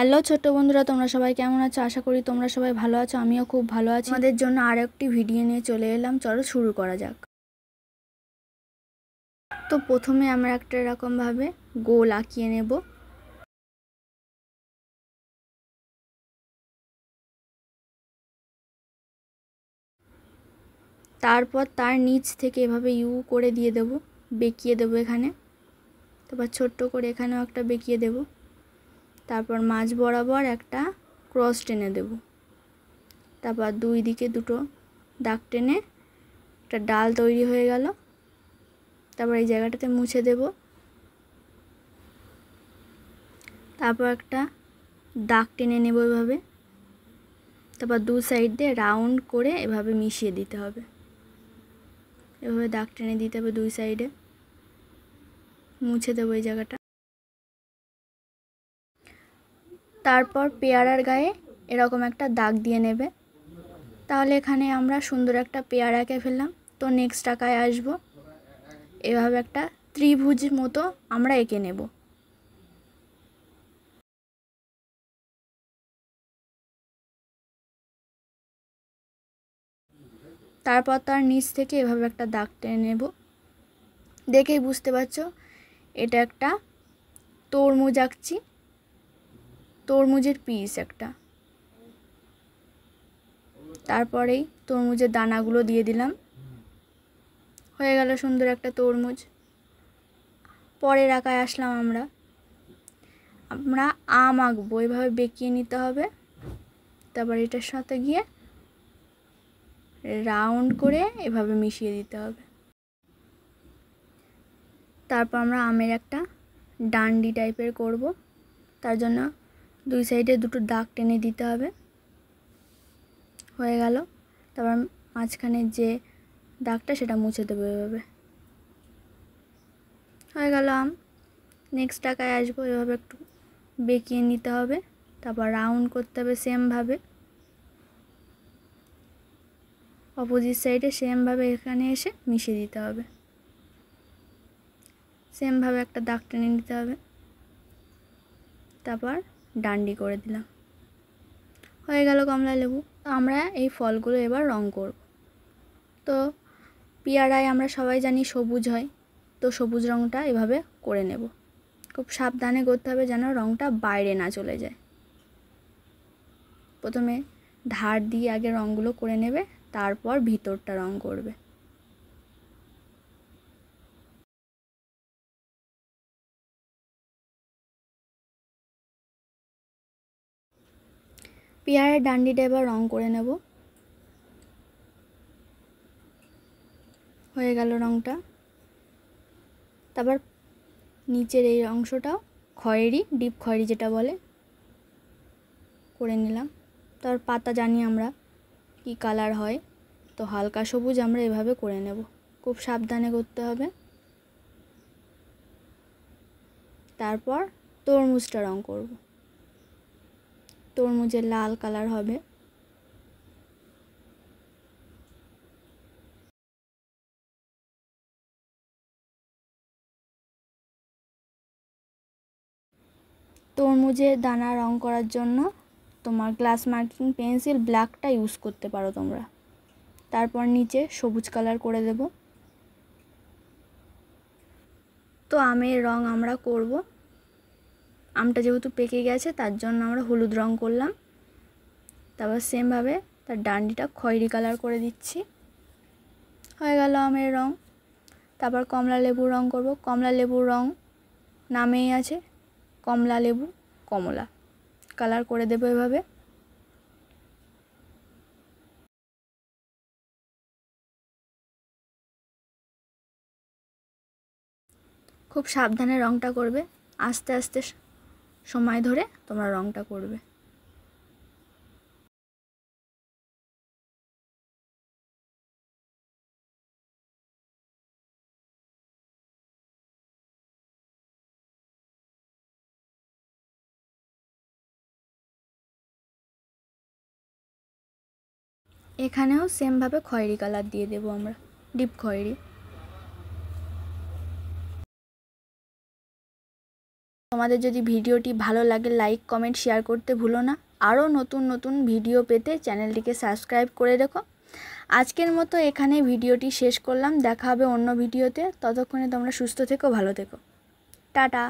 Hello ছোট্ট বন্ধুরা, তোমরা সবাই কেমন আছো? আশা করি তোমরা সবাই ভালো আছো। আমিও খুব ভালো আছি। আমাদের জন্য আরেকটি ভিডিও নিয়ে চলে এলাম। চলো শুরু করা যাক। তো প্রথমে আমরা একটা এরকমভাবে গোল আঁকিয়ে নেব। তারপর তার নিচ থেকে এভাবে ইউ করে দিয়ে দেব, বেঁকিয়ে দেব এখানে। তারপর ছোট্ট করে এখানেও একটা বেঁকিয়ে দেব। তারপর মাঝ বরাবর একটা ক্রস টেনে দেব। তারপর দুই দিকে দুটো দাগ টেনে একটা ডাল তৈরি হয়ে গেল। তারপর এই জায়গাটাতে মুছে দেব। তারপর একটা দাগ টেনে নেব এভাবে। তারপর দু সাইড দিয়ে রাউন্ড করে এভাবে মিশিয়ে দিতে হবে। এভাবে দাগ টেনে দিতে হবে দুই সাইডে, মুছে দেবো এই জায়গাটা। তারপর পেয়ারার গায়ে এরকম একটা দাগ দিয়ে নেবে। তাহলে এখানে আমরা সুন্দর একটা পেয়ারা এঁকে ফেললাম। তো নেক্সট আঁকায় আসবো। এভাবে একটা ত্রিভুজ মতো আমরা এঁকে নেব। তারপর তার নিচ থেকে এভাবে একটা দাগ টেনে নেব। দেখেই বুঝতে পারছো এটা একটা তরমুজ আঁকছি, তরমুজের পিস একটা। তারপরেই তরমুজের দানাগুলো দিয়ে দিলাম। হয়ে গেল সুন্দর একটা তরমুজ। পরের আঁকায় আসলাম আমরা আম আঁকবো। এভাবে বেঁকিয়ে নিতে হবে। তারপর এটার সাথে গিয়ে রাউন্ড করে এভাবে মিশিয়ে দিতে হবে। তারপর আমরা আমের একটা ডান্ডি টাইপের করব। তার জন্য দুই সাইডে দুটো দাগ টেনে দিতে হবে। হয়ে গেল। তারপর মাঝখানের যে দাগটা সেটা মুছে দেবো এভাবে। হয়ে গেল আম। নেক্সট আঁকায় আসবো। এভাবে একটু বেঁকিয়ে নিতে হবে। তারপর রাউন্ড করতে হবে সেমভাবে। অপোজিট সাইডে সেমভাবে এখানে এসে মিশিয়ে দিতে হবে। সেমভাবে একটা দাগ টেনে নিতে হবে। তারপর ডান্ডি করে দিলাম। হয়ে গেল কমলা লেবু। আমরা এই ফলগুলো এবার রং করব। তো পেয়ারায় আমরা সবাই জানি সবুজ হয়। তো সবুজ রংটা এভাবে করে নেব। খুব সাবধানে করতে হবে যেন রংটা বাইরে না চলে যায়। প্রথমে ধার দিয়ে আগে রঙগুলো করে নেবে, তারপর ভিতরটা রং করবে। পেয়ারার ডান্ডিটা এবার রং করে নেব। হয়ে গেল রংটা। তারপর নিচের এই অংশটাও খয়েরি, ডিপ খয়েরি যেটা বলে, করে নিলাম। তারপর পাতা জানি আমরা কি কালার হয়, তো হালকা সবুজ আমরা এভাবে করে নেব। খুব সাবধানে করতে হবে। তারপর তরমুজটা রং করব। তরমুজের লাল কালার হবে। তরমুজের দানা রং করার জন্য তোমার গ্লাস মার্কিং পেন্সিল ব্ল্যাকটা ইউজ করতে পারো তোমরা। তারপর নিচে সবুজ কালার করে দেব। তো আমের রং আমরা করব। আমটা যেহেতু পেকে গেছে তার জন্য আমরা হলুদ রং করলাম। তারপর সেমভাবে তার ডান্ডিটা খয়েরি কালার করে দিচ্ছি। হয়ে গেল আমের রং। তারপর কমলা লেবুর রং করব। কমলা লেবুর রং নামেই আছে, কমলা লেবু, কমলা কালার করে দেবো এভাবে। খুব সাবধানে রংটা করবে। আস্তে আস্তে সময় ধরে তোমরা রংটা করবে। এখানেও সেমভাবে খয়েরি কালার দিয়ে দেবো আমরা, ডিপ খয়েরি। তোমাদের যদি ভিডিওটি ভালো লাগে লাইক কমেন্ট শেয়ার করতে ভুলো না। আরও নতুন নতুন ভিডিও পেতে চ্যানেলটিকে সাবস্ক্রাইব করে রেখো। আজকের মতো এখানে ভিডিওটি শেষ করলাম। দেখা হবে অন্য ভিডিওতে। ততক্ষণে তোমরা সুস্থ থেকো, ভালো থেকো। টাটা।